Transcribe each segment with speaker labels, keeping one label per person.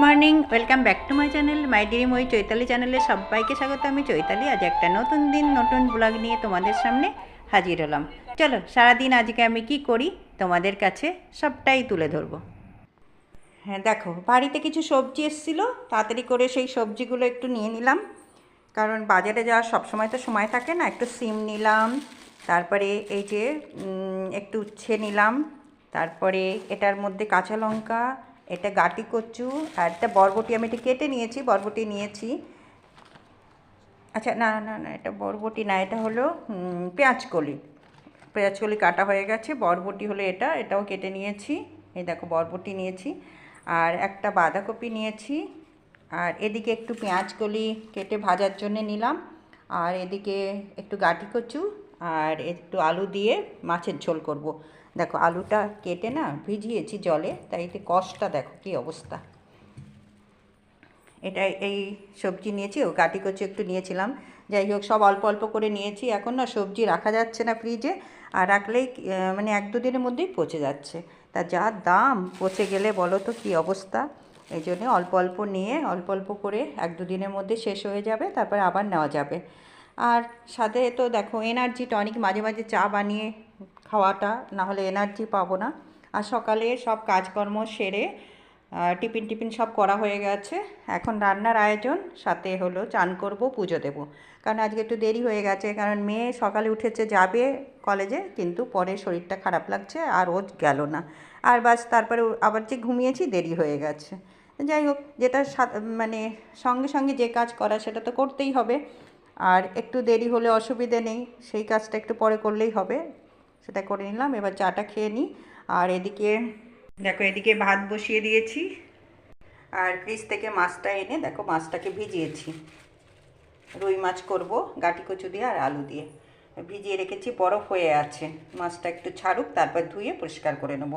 Speaker 1: Morning, welcome back to my channel my dream ওই চৈতালি চ্যানেলে সবাইকে স্বাগত। আমি চৈতালি আজ একটা নতুন দিন নতুন ব্লগ নিয়ে তোমাদের সামনে হাজির হলাম। চলো সারাদিন আজকে আমি কি করি তোমাদের কাছে সবটাই তুলে ধরবো। হ্যাঁ দেখো, বাড়িতে কিছু সবজি এসেছিলো, তাড়াতাড়ি করে সেই সবজিগুলো একটু নিয়ে নিলাম, কারণ বাজারে যাওয়ার সবসময় তো সময় থাকে না। একটু সিম নিলাম, তারপরে এই যে একটু উচ্ছে নিলাম, তারপরে এটার মধ্যে কাঁচা লঙ্কা, এটা গাটি কচু, আর একটা বরবটি আমি এটা কেটে নিয়েছি, বরবটি নিয়েছি। আচ্ছা না না না, এটা বরবটি না, এটা হলো পেঁয়াজকলি। পেঁয়াজকলি কাটা হয়ে গেছে, বরবটি হলো এটাও কেটে নিয়েছি। এই দেখো বরবটি নিয়েছি, আর একটা বাঁধাকপি নিয়েছি, আর এদিকে একটু পেঁয়াজকলি কেটে ভাজার জন্য নিলাম, আর এদিকে একটু গাটি কচু আর একটু আলু দিয়ে মাছের ঝোল করব। দেখো আলুটা কেটে না ভিজিয়েছি জলে, তাই এতে কষটা দেখো কী অবস্থা। এটা এই সবজি নিয়েছি, ও গাটি কচু একটু নিয়েছিলাম। যাই হোক, সব অল্প অল্প করে নিয়েছি। এখন না সবজি রাখা যাচ্ছে না ফ্রিজে, আর রাখলেই মানে 1-2 দিনের মধ্যেই পচে যাচ্ছে। তা যা দাম, পচে গেলে বলো তো কী অবস্থা। এই জন্যে অল্প অল্প নিয়ে অল্প অল্প করে 1-2 দিনের মধ্যে শেষ হয়ে যাবে, তারপরে আবার নেওয়া যাবে। আর সাথে তো দেখো এনার্জি টনিক মাঝে মাঝে চা বানিয়ে খাওয়াটা, না হলে এনার্জি পাবো না। আর সকালে সব কাজকর্ম সেরে টিফিন টিফিন সব করা হয়ে গেছে। এখন রান্নার আয়োজন, সাথে হলো চান করব, পুজো দেব। কারণ আজকে একটু দেরি হয়ে গেছে, কারণ মেয়ে সকালে উঠেছে যাবে কলেজে, কিন্তু পরে শরীরটা খারাপ লাগছে আর ও গেল না। আর বাস তারপরে আবার যে ঘুমিয়েছি, দেরি হয়ে গেছে। যাই হোক, যেটা মানে সঙ্গে সঙ্গে যে কাজ করা সেটা তো করতেই হবে। আর একটু দেরি হলে অসুবিধে নেই, সেই কাজটা একটু পরে করলেই হবে। সেটা করে নিলাম, এবার চাটা খেয়ে নিই। আর এদিকে দেখো, এদিকে ভাত বসিয়ে দিয়েছি, আর ফ্রিজ থেকে মাছটা এনে দেখো মাছটাকে ভিজিয়েছি। রুই মাছ করব গাটি কচু দিয়ে আর আলু দিয়ে, ভিজিয়ে রেখেছি, বরফ হয়ে আছে। মাছটা একটু ছাড়ুক, তারপর ধুয়ে পরিষ্কার করে নেব।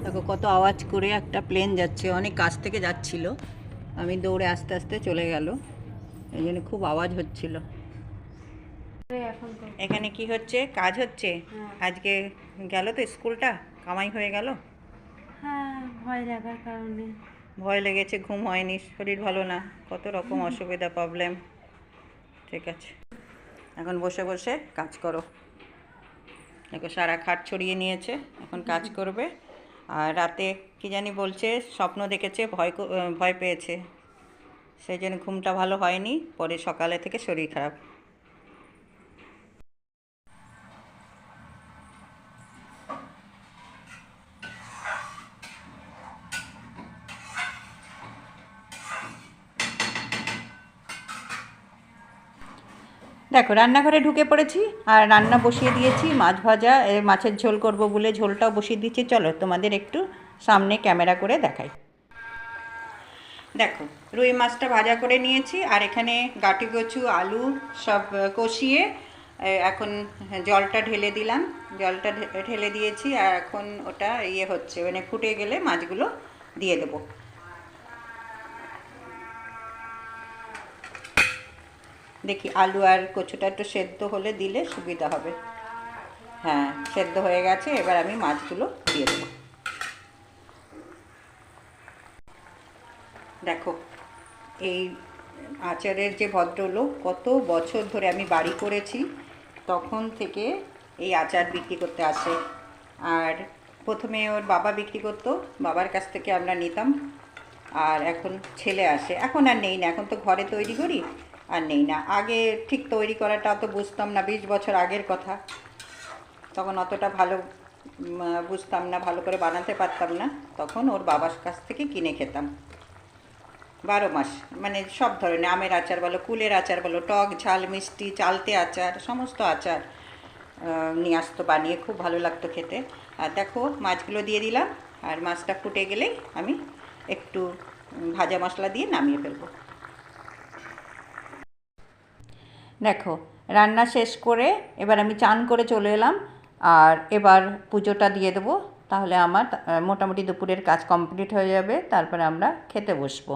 Speaker 1: দেখো কত আওয়াজ করে একটা প্লেন যাচ্ছে, অনেক কাছ থেকে যাচ্ছিল, আমি দৌড়ে আস্তে আস্তে চলে গেল, এই জন্য খুব আওয়াজ হচ্ছিল। এখানে কি হচ্ছে, কাজ হচ্ছে। আজকে গেল তো স্কুলটা, কামাই হয়ে গেল।
Speaker 2: হ্যাঁ, ভয় লাগার কারণে।
Speaker 1: ভয় লেগেছে, ঘুম হয়নি, শরীর ভালো না, কত রকম অসুবিধা প্রবলেম। ঠিক আছে, এখন বসে বসে কাজ করো। দেখো সারা খাট ছড়িয়ে নিয়েছে, এখন কাজ করবে। আর রাতে কি জানি বলছে, স্বপ্ন দেখেছে, ভয় পেয়েছে, সেই জন্য ঘুমটা ভালো হয়নি, পরে সকালে থেকে শরীর খারাপ। দেখো রান্নাঘরে ঢুকে পড়েছি, আর রান্না বসিয়ে দিয়েছি, মাছ ভাজা, মাছের ঝোল করব বলে ঝোলটাও বসিয়ে দিচ্ছি। চলো তোমাদের একটু সামনে ক্যামেরা করে দেখাই। দেখো রুই মাছটা ভাজা করে নিয়েছি, আর এখানে গাটি কচু আলু সব কষিয়ে এখন জলটা ঢেলে দিলাম, জলটা ঢেলে দিয়েছি, আর এখন ওটা হচ্ছে, মানে ফুটে গেলে মাছগুলো দিয়ে দেবো। দেখি আলু আর কচুটা একটু সেদ্ধ হলে দিলে সুবিধা হবে। হ্যাঁ, সেদ্ধ হয়ে গেছে, এবার আমি মাছগুলো দিয়ে দেবো। দেখো এই আচারের যে ভদ্রলোক, কত বছর ধরে আমি বাড়ি করেছি তখন থেকে এই আচার বিক্রি করতে আসে। আর প্রথমে ওর বাবা বিক্রি করতো, বাবার কাছ থেকে আমরা নিতাম, আর এখন ছেলে আসে। এখন আর নেই না, এখন তো ঘরে তৈরি করি, আর নেই না। আগে ঠিক তৈরি করাটা অত বুঝতাম না, 20 বছর আগের কথা, তখন অতটা ভালো বুঝতাম না, ভালো করে বানাতে পারতাম না। তখন ওর বাবার কাছ থেকে কিনে খেতাম 12 মাস, মানে সব ধরনের আমের আচার বলো, কুলের আচার বলো, টক ঝাল মিষ্টি চালতে আচার, সমস্ত আচার নিয়ে আসতো বানিয়ে, খুব ভালো লাগতো খেতে। আর দেখো মাছগুলো দিয়ে দিলাম, আর মাছটা ফুটে গেলেই আমি একটু ভাজা মশলা দিয়ে নামিয়ে ফেলবো। দেখো রান্না শেষ করে এবার আমি চান করে চলে এলাম, আর এবার পুজোটা দিয়ে দেবো, তাহলে আমার মোটামুটি দুপুরের কাজ কমপ্লিট হয়ে যাবে, তারপরে আমরা খেতে বসবো।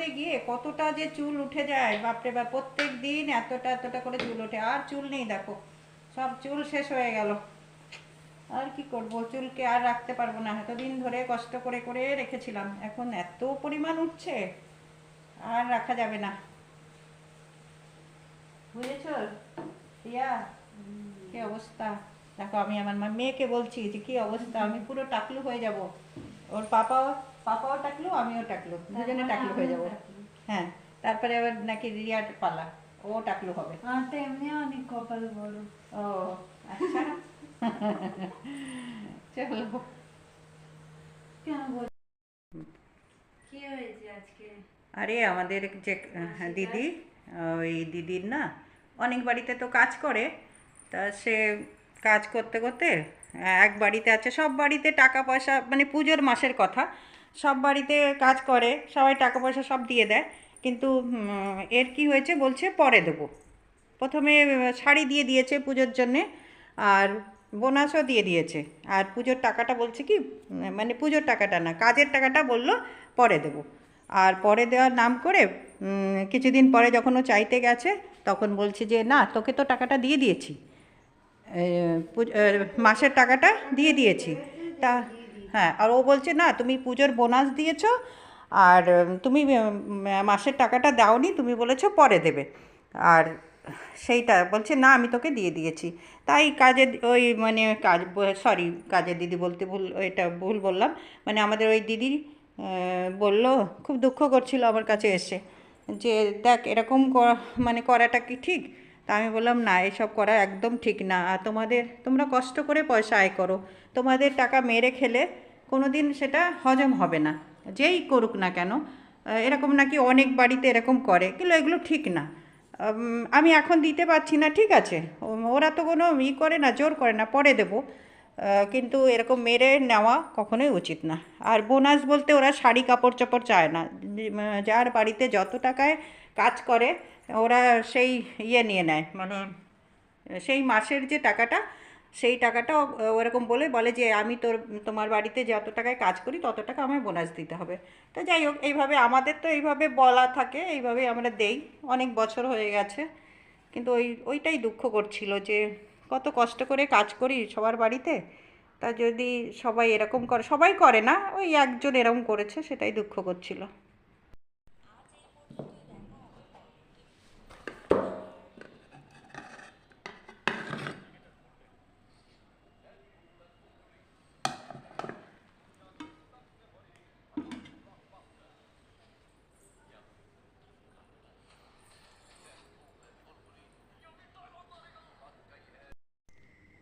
Speaker 1: বাড়িতে গিয়ে কতটা যে চুল উঠে যায়, বাপরে বাপ, প্রত্যেক দিন এতটা এতটা করে চুল ওঠে। আর চুল নেই, দেখো সব চুল শেষ হয়ে গেল। আর কি করব, চুলকে আর রাখতে পারবো না, এতদিন ধরে কষ্ট করে করে রেখেছিলাম, এখন এত পরিমাণ উঠছে আর রাখা যাবে না, বুঝেছ রিয়া? কি অবস্থা দেখো, আমি আমার মেয়েকে বলছি যে কি অবস্থা, আমি পুরো টাকলু হয়ে যাব। ওর পাপাও টাকলু, আমিও টাকলু, দুজনে টাকলু হয়ে যাব। হ্যাঁ, তারপরে আবার নাকি রিয়ার পালা, ও টাকলু হবে।
Speaker 2: এমনি অনেক কপাল বড়।
Speaker 1: ও আচ্ছা। চলো।
Speaker 2: কেন বল, কি হয়েছে আজকে?
Speaker 1: আরে আমাদের যে দিদি, ওই দিদির না অনেক বাড়িতে তো কাজ করে, তা সে কাজ করতে করতে এক বাড়িতে আছে, সব বাড়িতে টাকা পয়সা, মানে পুজোর মাসের কথা, সব বাড়িতে কাজ করে, সবাই টাকা পয়সা সব দিয়ে দেয়, কিন্তু এর কি হয়েছে বলছে পরে দেবো। প্রথমে শাড়ি দিয়ে দিয়েছে পুজোর জন্যে, আর বোনাসও দিয়ে দিয়েছে, আর পুজোর টাকাটা বলছে কি, মানে পুজোর টাকাটা না, কাজের টাকাটা বললো পরে দেবো। আর পরে দেওয়ার নাম করে কিছুদিন পরে যখন ও চাইতে গেছে, তখন বলছে যে না, তোকে তো টাকাটা দিয়ে দিয়েছি, মাসের টাকাটা দিয়ে দিয়েছি। তা হ্যাঁ, আর ও বলছে না, তুমি পুজোর বোনাস দিয়েছো, আর তুমি মাসের টাকাটা দাওনি, তুমি বলেছো পরে দেবে। আর সেইটা বলছে না, আমি তোকে দিয়ে দিয়েছি। তাই কাজের ওই মানে সরি, কাজের দিদি বলতে ভুল, এটা ভুল বললাম, মানে আমাদের ওই দিদি বলল, খুব দুঃখ করছিল আমার কাছে এসে, যে দেখ এরকম মানে করাটা কি ঠিক? তা আমি বললাম না, এসব করা একদম ঠিক না, আর তোমরা কষ্ট করে পয়সা আয় করো, তোমাদের টাকা মেরে খেলে কোনো দিন সেটা হজম হবে না, যেই করুক না কেন। এরকম নাকি অনেক বাড়িতে এরকম করে, কিন্তু এগুলো ঠিক না। আমি এখন দিতে পারছি না, ঠিক আছে, ওরা তো কোনো করে না, জোর করে না, পরে দেবো, কিন্তু এরকম মেরে নেওয়া কখনোই উচিত না। আর বোনাস বলতে ওরা শাড়ি কাপড় চোপড় চায় না, যার বাড়িতে যত টাকায় কাজ করে ওরা সেই নিয়ে নেয়, মানে সেই মাসের যে টাকাটা, সেই টাকাটা ওরকম বলে যে আমি তোমার বাড়িতে যত টাকায় কাজ করি তত টাকা আমায় বোনাস দিতে হবে। তো যাই হোক, এইভাবে আমাদের তো এইভাবে বলা থাকে, এইভাবেই আমরা দেই, অনেক বছর হয়ে গেছে। কিন্তু ওইটাই দুঃখ করছিল যে কত কষ্ট করে কাজ করি সবার বাড়িতে, তা যদি সবাই এরকম করে, সবাই করে না, ওই একজন এরকম করেছে, সেটাই দুঃখ করছিল।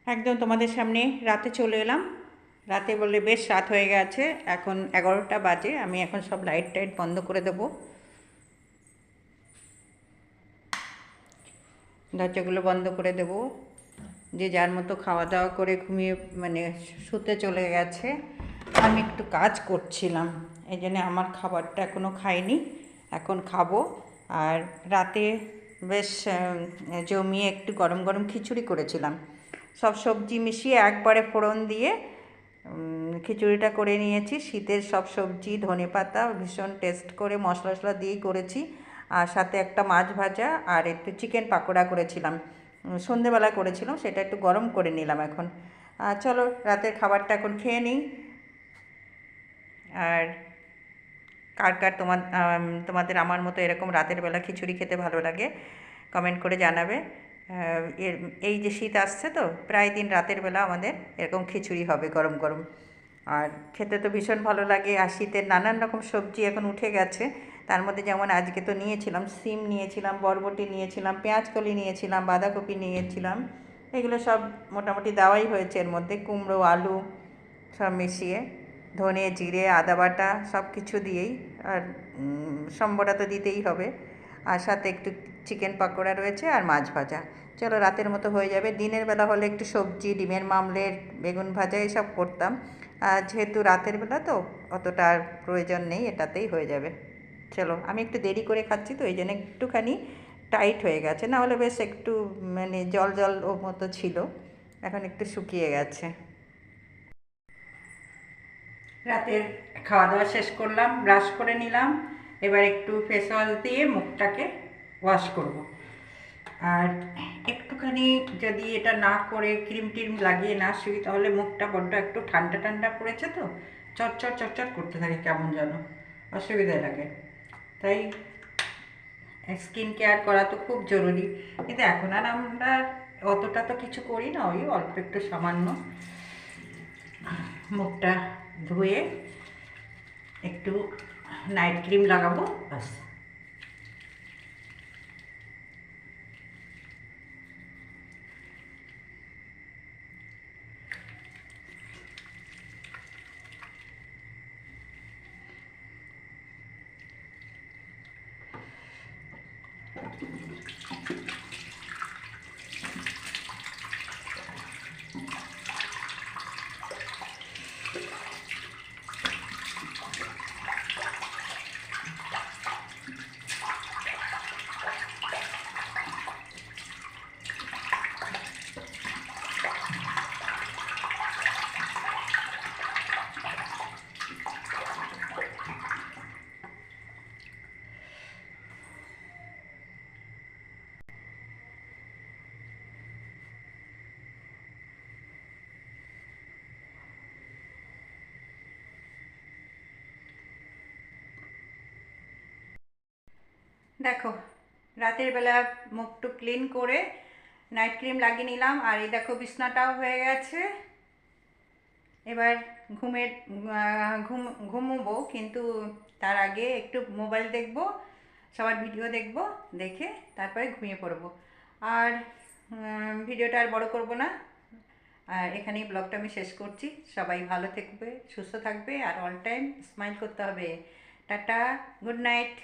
Speaker 1: একদম তোমাদের সামনে রাতে চলে এলাম, রাতে বললে বেশ রাত হয়ে গেছে, এখন 11টা বাজে, আমি এখন সব লাইট টাইট বন্ধ করে দেবো, দরজাগুলো বন্ধ করে দেবো, যে যার মতো খাওয়া দাওয়া করে ঘুমিয়ে মানে শুতে চলে গেছে। আমি একটু কাজ করছিলাম, এই জন্য আমার খাবারটা এখনও খাইনি, এখন খাবো। আর রাতে বেশ জমিয়ে একটু গরম গরম খিচুড়ি করেছিলাম, সব সবজি মিশিয়ে একবারে ফোড়ন দিয়ে খিচুড়িটা করে নিয়েছি, শীতের সব সবজি, ধনেপাতা, ভীষণ টেস্ট করে মশলা টশলা দিয়েই করেছি। আর সাথে একটা মাছ ভাজা আর একটু চিকেন পাকোড়া করেছিলাম, সন্ধেবেলা করেছিলাম, সেটা একটু গরম করে নিলাম এখন। চলো রাতের খাবারটা এখন খেয়ে নিই। আর কার কার তোমাদের আমার মতো এরকম রাতের বেলা খিচুড়ি খেতে ভালো লাগে, কমেন্ট করে জানাবে। এই যে শীত আসছে, তো প্রায় দিন রাতের বেলা আমাদের এরকম খিচুড়ি হবে গরম গরম, আর খেতে তো ভীষণ ভালো লাগে। আর শীতের নানান রকম সবজি এখন উঠে গেছে, তার মধ্যে যেমন আজকে তো নিয়েছিলাম সিম, নিয়েছিলাম বরবটি, নিয়েছিলাম পেঁয়াজকলি, নিয়েছিলাম বাঁধাকপি, নিয়েছিলাম, এগুলো সব মোটামুটি দেওয়াই হয়েছে, এর মধ্যে কুমড়ো, আলু সব মিশিয়ে, ধনে জিরে আদা বাটা সব কিছু দিয়েই, আর সম্বরা তো দিতেই হবে, আর সাথে একটু চিকেন পাকোড়া রয়েছে আর মাছ ভাজা। চলো রাতের মতো হয়ে যাবে, দিনের বেলা হলে একটু সবজি, ডিমের মামলেট, বেগুন ভাজা এসব করতাম, আর যেহেতু রাতের বেলা তো অতটা আর প্রয়োজন নেই, এটাতেই হয়ে যাবে। চলো, আমি একটু দেরি করে খাচ্ছি তো এই জন্য একটুখানি টাইট হয়ে গেছে, না হলে বেশ একটু মানে জল জল ও মতো ছিল, এখন একটু শুকিয়ে গেছে। রাতের খাওয়া দাওয়া শেষ করলাম, ব্রাশ করে নিলাম, এবার একটু ফেস ওয়াশ দিয়ে মুখটাকে ওয়াশ করব। আর একটুখানি যদি এটা না করে ক্রিম টিম লাগিয়ে না শুই তাহলে মুখটা বড্ড একটু ঠান্ডা ঠান্ডা পড়েছে তো, চটচট চটচট করতে থাকে, কেমন যেন অসুবিধা লাগে। তাই স্কিন কেয়ার করা তো খুব জরুরি, কিন্তু এখন আর আমরা অতটা তো কিছু করি না, ওই অল্প একটু সামান্য মুখটা ধুয়ে একটু নাইট ক্রিম লাগাবো, বাস। দেখো, রাতের বেলা মুখটু ক্লিন করে নাইট ক্রিম লাগিয়ে নিলাম, আর এই দেখো বিছনাটাও হয়ে গেছে। এবার ঘুমের ঘুমোবো, কিন্তু তার আগে একটু মোবাইল দেখবো, সবার ভিডিও দেখবো, দেখে তারপরে ঘুমিয়ে পড়বো। আর ভিডিওটা আর বড় করব না, আর এখানেই ব্লগটা আমি শেষ করছি। সবাই ভালো থাকবে, সুস্থ থাকবে, আর অল টাইম স্মাইল করতে হবে। Tata, good night.